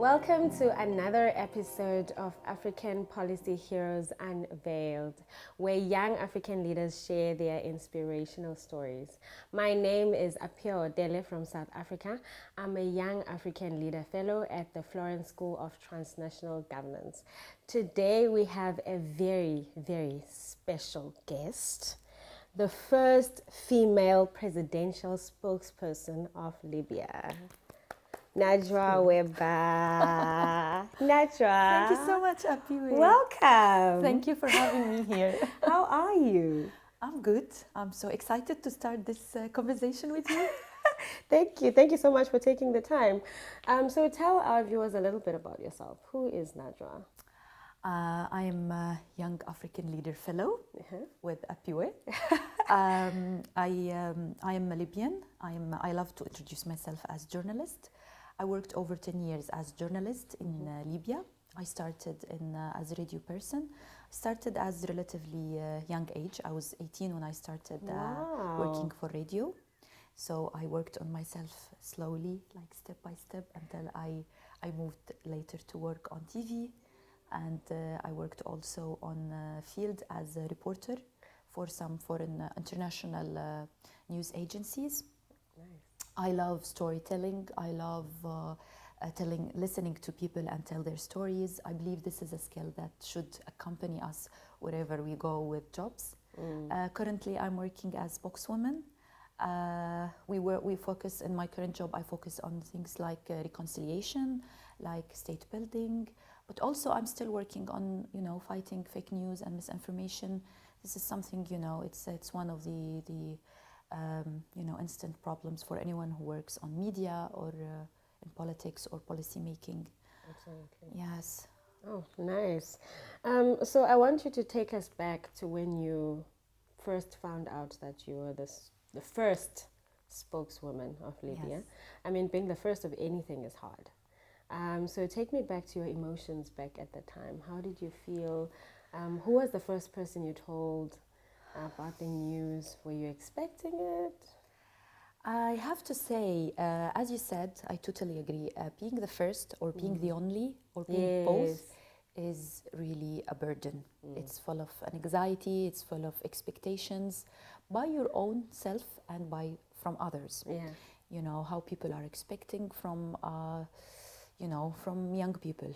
Welcome to another episode of African Policy Heroes Unveiled, where young African leaders share their inspirational stories. My name is Apiwe Hotele from South Africa. I'm a young African leader fellow at the Florence School of Transnational Governance. Today we have a very, very special guest, the first female presidential spokesperson of Libya. Najwa Wheba. Najwa. Thank you so much, Apiwe. Welcome. Thank you for having me here. How are you? I'm good. I'm so excited to start this conversation with you. Thank you. Thank you so much for taking the time. So tell our viewers a little bit about yourself. Who is Najwa? I am a Young African Leader Fellow with Apiwe. I am a Libyan. I love to introduce myself as journalist. I worked over 10 years as journalist in Libya. I started as a radio person. I started as relatively young age. I was 18 when I started working for radio. So I worked on myself slowly, like step by step, until I moved later to work on TV. And I worked also on field as a reporter for some foreign international news agencies. Nice. I love storytelling. I love listening to people and tell their stories. I believe this is a skill that should accompany us wherever we go with jobs. Currently, I'm working as spokeswoman. We focus in my current job. I focus on things like reconciliation, like state building, but also I'm still working on fighting fake news and misinformation. This is something it's one of the instant problems for anyone who works on media or in politics or policy making. Absolutely. Yes. Oh, nice. So I want you to take us back to when you first found out that you were the first spokeswoman of Libya. Yes. I mean, being the first of anything is hard. So take me back to your emotions back at the time. How did you feel? Who was the first person you told about the news? Were you expecting it? I have to say, as you said, I totally agree. Being the first or being the only or being both is really a burden. It's full of anxiety, it's full of expectations by your own self and from others. Yeah. How people are expecting from young people,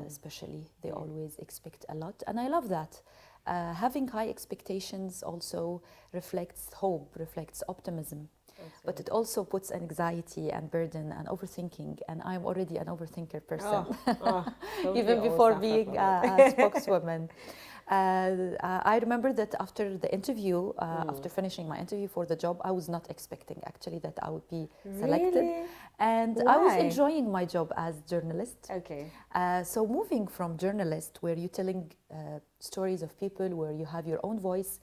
especially. They always expect a lot, and I love that. Having high expectations also reflects hope, reflects optimism. Absolutely. But it also puts anxiety and burden and overthinking, and I'm already an overthinker person, even before being a spokeswoman. I remember that after the interview, after finishing my interview for the job, I was not expecting actually that I would be selected. Really? And Why? I was enjoying my job as journalist. Okay. So moving from journalist, where you're telling stories of people, where you have your own voice,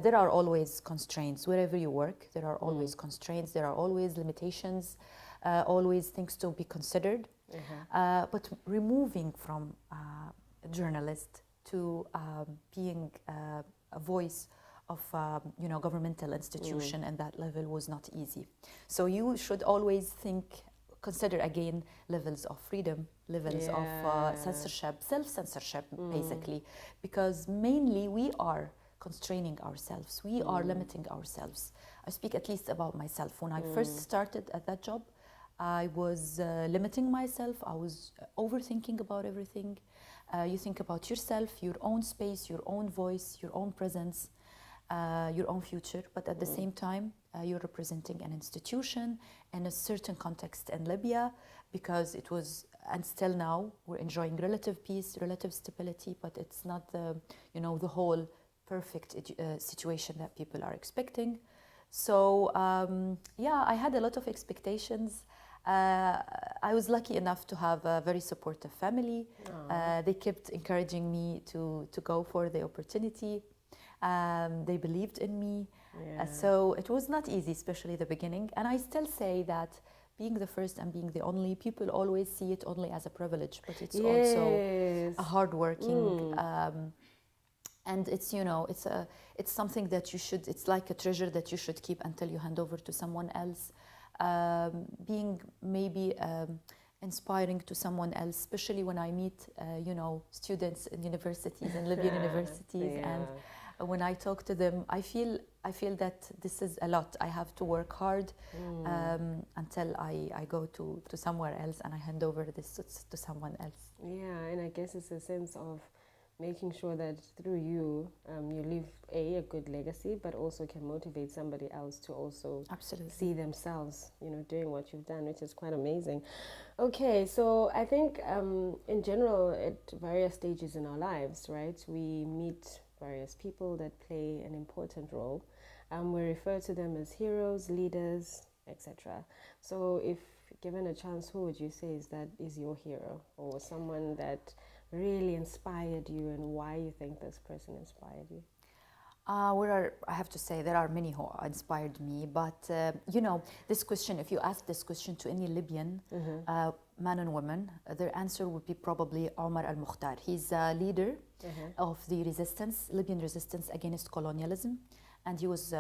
there are always constraints. Wherever you work, there are always constraints, there are always limitations, always things to be considered. But removing from a journalist to being a voice of governmental institution and that level was not easy. So you should always consider again levels of freedom, levels of censorship, self-censorship basically, because mainly we are constraining ourselves, we are limiting ourselves. I speak at least about myself. When I first started at that job, I was limiting myself, I was overthinking about everything. You think about yourself, your own space, your own voice, your own presence, your own future, but at the same time, you're representing an institution in a certain context in Libya, because it was, and still now, we're enjoying relative peace, relative stability, but it's not the whole perfect situation that people are expecting. So I had a lot of expectations. I was lucky enough to have a very supportive family. They kept encouraging me to go for the opportunity. They believed in me. So it was not easy, especially the beginning. And I still say that being the first and being the only, people always see it only as a privilege, but it's also a hardworking and it's it's something that you should, it's like a treasure that you should keep until you hand over to someone else. Being maybe inspiring to someone else, especially when I meet, students in universities and Libyan universities, and when I talk to them, I feel that this is a lot. I have to work hard until I go to somewhere else and I hand over this to someone else. Yeah, and I guess it's a sense of making sure that through you, you leave a good legacy, but also can motivate somebody else to also Absolutely see themselves, doing what you've done, which is quite amazing. Okay, so I think in general, at various stages in our lives, right, we meet various people that play an important role. We refer to them as heroes, leaders, etc. So if given a chance, who would you say is your hero, or someone that really inspired you, and why you think this person inspired you? I have to say, there are many who inspired me, but this question, if you ask this question to any Libyan man and woman, their answer would be probably Omar al-Mukhtar. He's a leader of the resistance, Libyan resistance against colonialism, and he was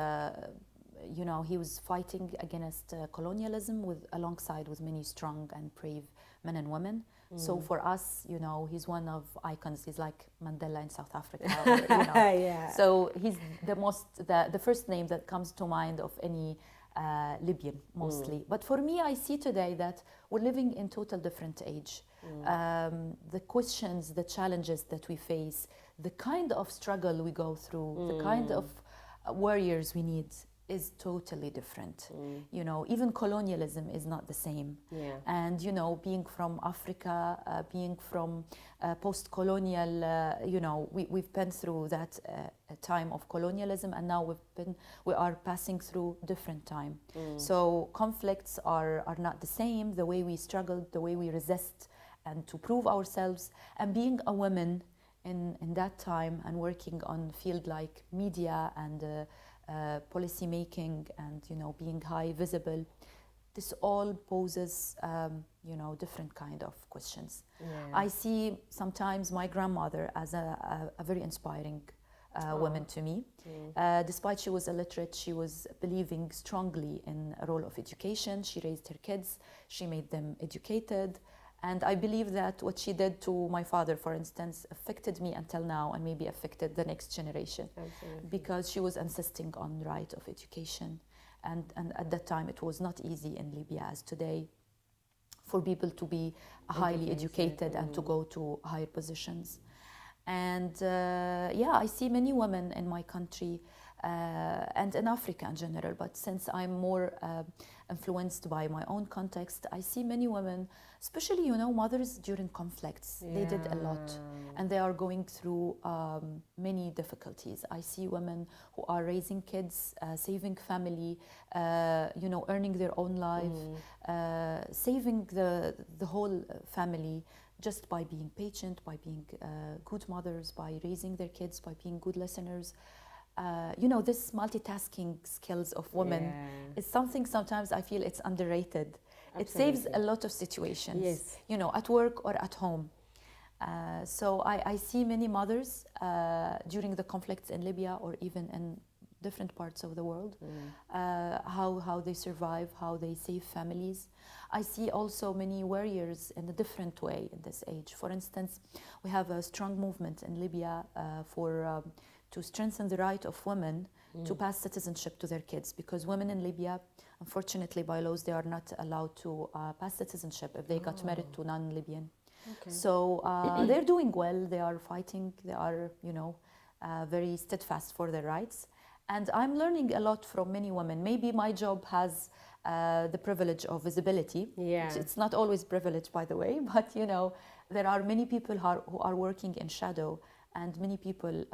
he was fighting against colonialism alongside with many strong and brave men and women. So for us, he's one of icons. He's like Mandela in South Africa. Yeah. So he's the first name that comes to mind of any Libyan, mostly. But for me, I see today that we're living in total different age. The questions, the challenges that we face, the kind of struggle we go through, the kind of warriors we need is totally different. Even colonialism is not the same. Yeah. And being from Africa, being from post-colonial, we've been through that time of colonialism, and now we are passing through different time. So conflicts are not the same. The way we struggle, the way we resist, and to prove ourselves, and being a woman in that time and working on field like media and policy making and being high visible, this all poses different kind of questions. Yeah. I see sometimes my grandmother as a very inspiring woman to me. Despite she was illiterate, she was believing strongly in a role of education. She raised her kids, she made them educated. And I believe that what she did to my father, for instance, affected me until now, and maybe affected the next generation. Absolutely. Because she was insisting on the right of education. And at that time, it was not easy in Libya as today for people to be highly educated and to go to higher positions. And I see many women in my country and in Africa in general, but since I'm more influenced by my own context, I see many women, especially mothers during conflicts. They did a lot, and they are going through many difficulties. I see women who are raising kids, saving family, earning their own life, saving the whole family, just by being patient, by being good mothers, by raising their kids, by being good listeners. This multitasking skills of women is something sometimes I feel it's underrated. Absolutely. It saves a lot of situations, yes. At work or at home. So I see many mothers during the conflicts in Libya or even in different parts of the world, how they survive, how they save families. I see also many warriors in a different way in this age. For instance, we have a strong movement in Libya to strengthen the right of women to pass citizenship to their kids, because women in Libya, unfortunately by laws, they are not allowed to pass citizenship if they got married to non-Libyan. Okay. So they're doing well, they are fighting, they are very steadfast for their rights. And I'm learning a lot from many women. Maybe my job has the privilege of visibility. Yeah. It's not always privilege, by the way, but there are many people who are working in shadow, and many people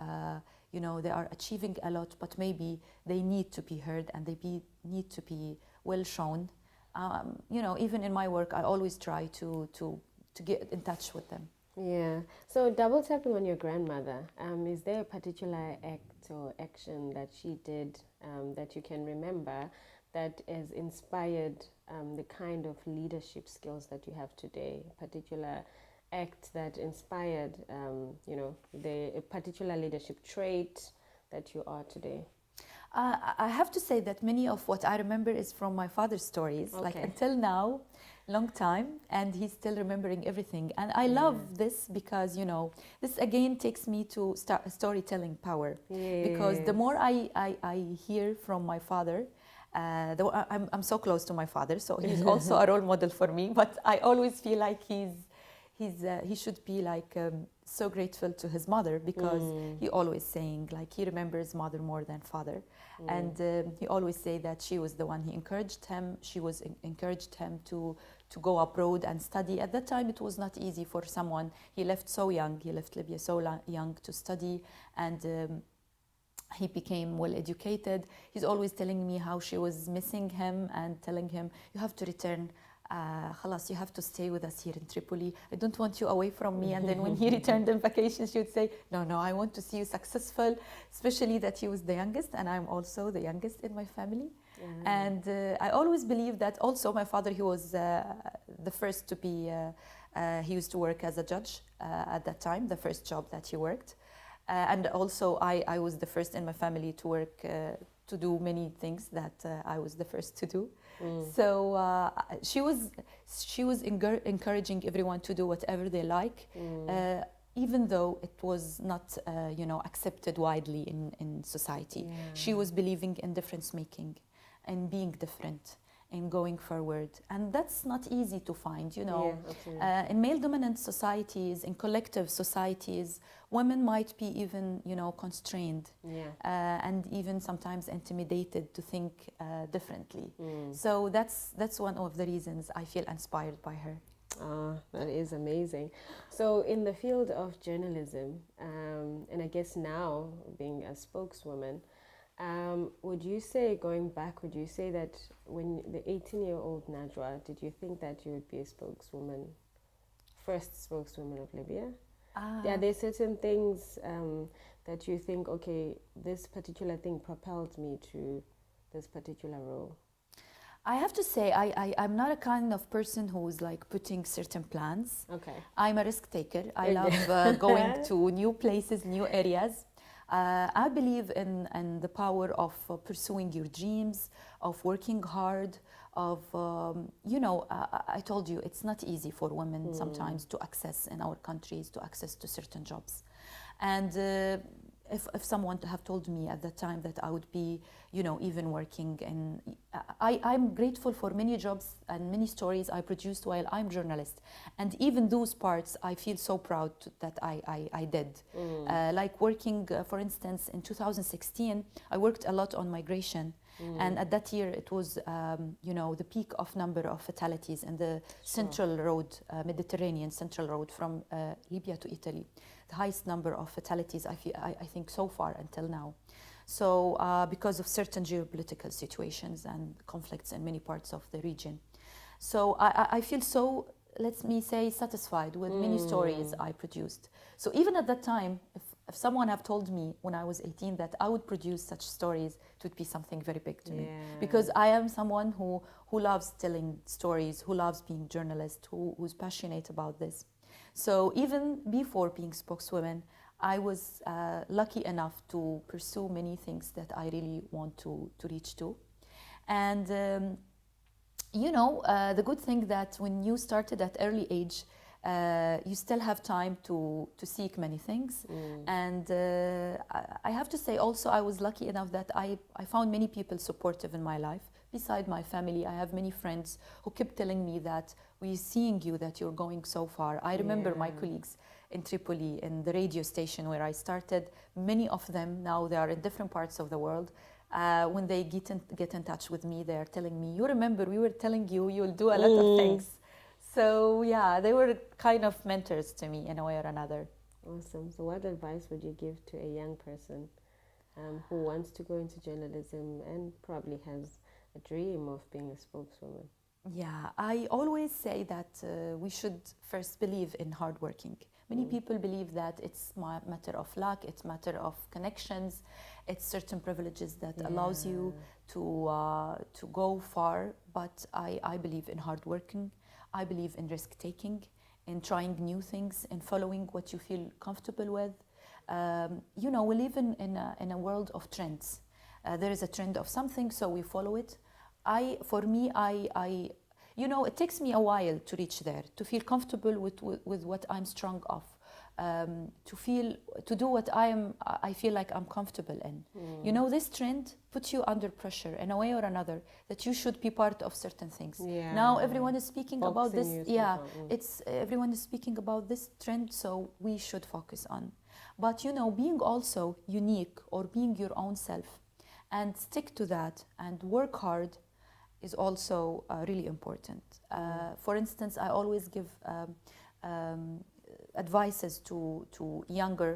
they are achieving a lot, but maybe they need to be heard and they need to be well shown. Even in my work, I always try to get in touch with them. Yeah. So double tapping on your grandmother, is there a particular act or action that she did that you can remember that has inspired the kind of leadership skills that you have today? A particular act that inspired, a particular leadership trait that you are today? I have to say that many of what I remember is from my father's stories. Okay. Like until now, long time, and he's still remembering everything. And I love this because, you know, this again takes me to storytelling power. Because the more I hear from my father, though I'm so close to my father, so he's also a role model for me, but I always feel like he should be like so grateful to his mother, because he always saying like he remembers mother more than father. And he always say that she was the one, he encouraged him, she was encouraged him to go abroad and study. At that time it was not easy for someone, he left so young, he left Libya so young to study, and he became well educated. He's always telling me how she was missing him and telling him, you have to return, خلاص, you have to stay with us here in Tripoli. I don't want you away from me. And then when he returned on vacation, she would say, no, I want to see you successful, especially that he was the youngest and I'm also the youngest in my family. And I always believe that also my father, he was the first to be, he used to work as a judge at that time, the first job that he worked. And also I was the first in my family to work, to do many things that I was the first to do. So she was encouraging everyone to do whatever they like, even though it was not you know, accepted widely in society. She was believing in difference making and being different and going forward, and that's not easy to find, you know. In male dominant societies, in collective societies, women might be even, you know, constrained, and even sometimes intimidated to think differently. So that's one of the reasons I feel inspired by her. That is amazing. So in the field of journalism, and I guess now being a spokeswoman, would you say, going back, would you say that when the 18-year-old Najwa, did you think that you would be a spokeswoman, first spokeswoman of Libya? Are there certain things that you think, okay, this particular thing propelled me to this particular role? I have to say, I'm not a kind of person who's like putting certain plans. Okay. I'm a risk taker. I love going to new places, new areas. I believe in the power of pursuing your dreams, of working hard, of, you know, I told you, it's not easy for women sometimes to access in our countries, to access to certain jobs. And if someone have told me at that time that I would be, you know, even working, and I'm grateful for many jobs and many stories I produced while I'm journalist, and even those parts I feel so proud that I did. Like working, for instance, in 2016, I worked a lot on migration. And at that year, it was, you know, the peak of number of fatalities in the central road, Mediterranean central road from Libya to Italy. The highest number of fatalities, I think, so far until now. So because of certain geopolitical situations and conflicts in many parts of the region. So I feel so, let me say, satisfied with many stories I produced. So even at that time, if someone have told me when I was 18 that I would produce such stories, it would be something very big to me. Because I am someone who loves telling stories, who loves being a journalist, who's passionate about this. So even before being spokeswoman, I was lucky enough to pursue many things that I really want to reach to. And you know, the good thing that when you started at early age, you still have time to seek many things. And I have to say also, I was lucky enough that I found many people supportive in my life. Beside my family, I have many friends who kept telling me that we're seeing you, that you're going so far. I remember my colleagues in Tripoli, in the radio station where I started, many of them now they are in different parts of the world. When they get in touch with me, they are telling me, you remember we were telling you you'll do a lot of things. So yeah, they were kind of mentors to me in a way or another. Awesome. So what advice would you give to a young person who wants to go into journalism and probably has a dream of being a spokeswoman? Yeah, I always say that we should first believe in hard working. Many people believe that it's a matter of luck, it's a matter of connections, it's certain privileges that allows you to go far. But I believe in hard working. I believe in risk taking, in trying new things, in following what you feel comfortable with. You know, we live in a world of trends. There is a trend of something, so we follow it. For me, you know, it takes me a while to reach there, to feel comfortable with what I'm strong of, to do what I feel like I'm comfortable in. You know, this trend puts you under pressure in a way or another that you should be part of certain things. Yeah. Now everyone is speaking about this. Yeah, Mm. it's everyone is speaking about this trend, so we should focus on. But you know, being also unique or being your own self and stick to that and work hard is also really important. For instance, I always give advices to younger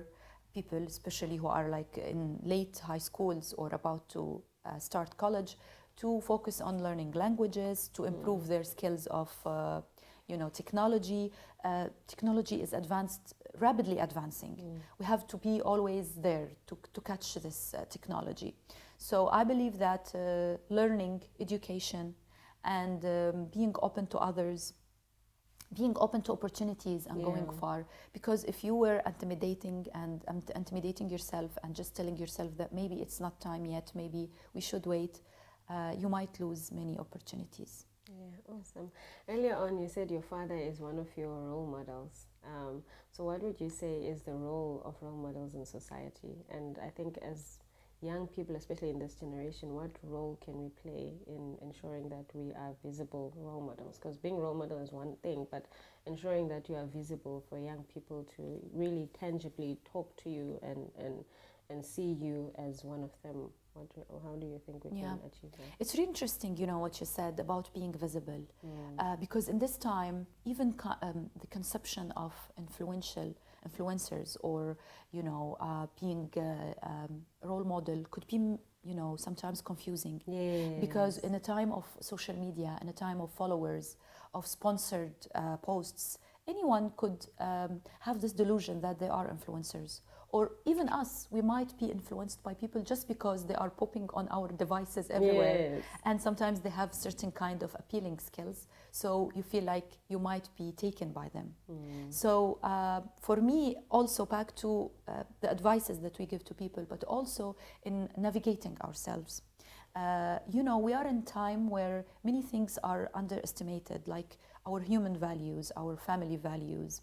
people, especially who are like in late high schools or about to start college, to focus on learning languages, to improve their skills of you know, technology. Technology is rapidly advancing. We have to be always there to catch this technology. So I believe that learning, education, and being open to others, being open to opportunities and going far. Because if you were intimidating yourself and just telling yourself that maybe it's not time yet, maybe we should wait, you might lose many opportunities. Yeah, awesome. Earlier on, you said your father is one of your role models. So what would you say is the role of role models in society? And I think as young people, especially in this generation, what role can we play in ensuring that we are visible role models? Because being role model is one thing, but ensuring that you are visible for young people to really tangibly talk to you and see you as one of them. How do you think we can achieve that? It's really interesting, you know, what you said about being visible. Because in this time, even the conception of influencers or, you know, being a role model could be, you know, sometimes confusing. Yes. Because in a time of social media, in a time of followers, of sponsored posts, anyone could have this delusion that they are influencers. Or even us, we might be influenced by people just because they are popping on our devices everywhere. Yes. And sometimes they have certain kind of appealing skills. So you feel like you might be taken by them. So for me, also back to the advices that we give to people, but also in navigating ourselves. You know, we are in time where many things are underestimated, like our human values, our family values,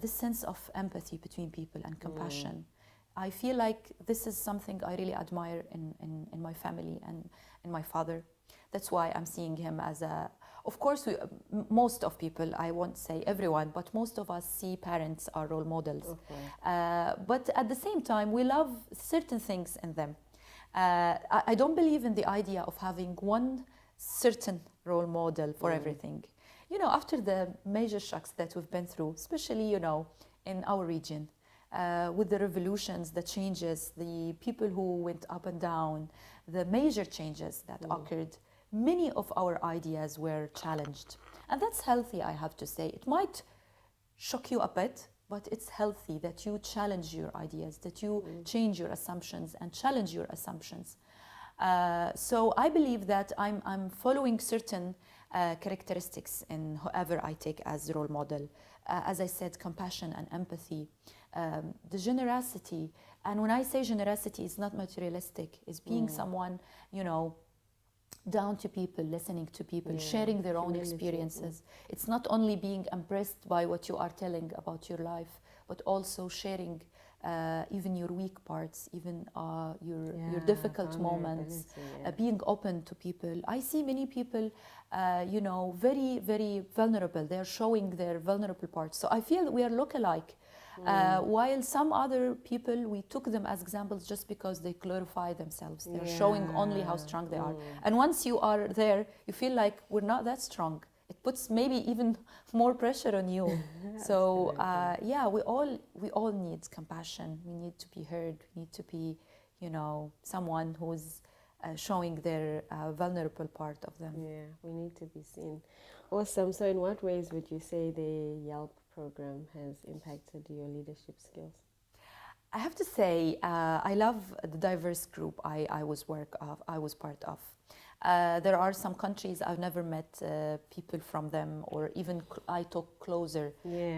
this sense of empathy between people and compassion. I feel like this is something I really admire in my family and in my father. That's why I'm seeing him as a, of course, most of people, I won't say everyone, but most of us see parents are role models. But at the same time, we love certain things in them. I don't believe in the idea of having one certain role model for everything. You know, after the major shocks that we've been through, especially, you know, in our region, with the revolutions, the changes, the people who went up and down, the major changes that occurred, many of our ideas were challenged. And that's healthy, I have to say. It might shock you a bit, but it's healthy that you challenge your ideas, that you change your assumptions and challenge your assumptions. So I believe that I'm following certain characteristics in whoever I take as role model. As I said, compassion and empathy, the generosity. And when I say generosity, it's not materialistic. It's being someone, you know, down to people, listening to people, sharing their own experiences. It's not only being impressed by what you are telling about your life, but also sharing even your weak parts, even your difficult moments, being open to people. I see many people, you know, very, very vulnerable. They're showing their vulnerable parts. So I feel we are look-alike. While some other people, we took them as examples just because they glorify themselves. They're showing only how strong they are. And once you are there, you feel like we're not that strong. It puts maybe even more pressure on you. So yeah, we all need compassion. We need to be heard. We need to be, you know, someone who's showing their vulnerable part of them. Yeah, we need to be seen. Awesome. So in what ways would you say the YALP program has impacted your leadership skills? I have to say, I love the diverse group I was part of. There are some countries I've never met people from them, or even I talk closer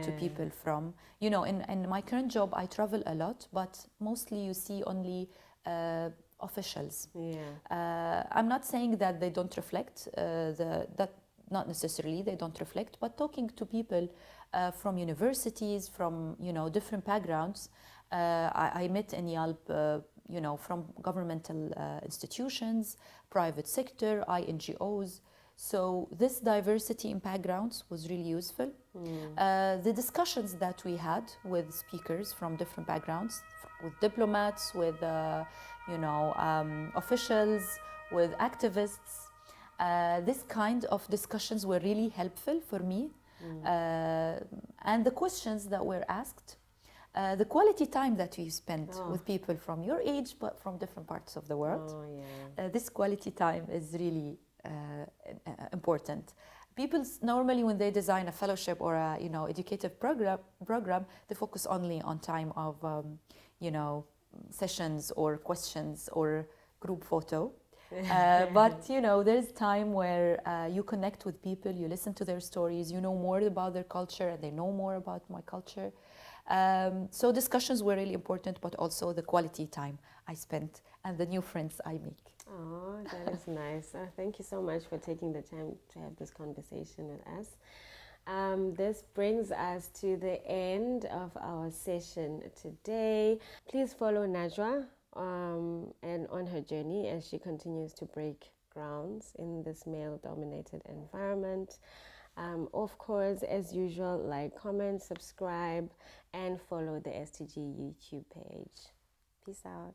to people from. You know, in my current job, I travel a lot, but mostly you see only officials. I'm not saying that they don't reflect not necessarily, they don't reflect, but talking to people from universities, from different backgrounds. I met in YALP, from governmental institutions, private sector, NGOs. So this diversity in backgrounds was really useful. The discussions that we had with speakers from different backgrounds, with diplomats, with officials, with activists, this kind of discussions were really helpful for me. And the questions that were asked, the quality time that we spent with people from your age but from different parts of the world. This quality time is really important. People normally, when they design a fellowship or a educative program, they focus only on time of sessions or questions or group photo. But there's time where you connect with people, you listen to their stories, you know more about their culture, and they know more about my culture. So discussions were really important, but also the quality time I spent and the new friends I make. Oh, that is nice. Thank you so much for taking the time to have this conversation with us. This brings us to the end of our session today. Please follow Najwa and on her journey as she continues to break grounds in this male-dominated environment. Of course, as usual, like, comment, subscribe, and follow the STG YouTube page. Peace out.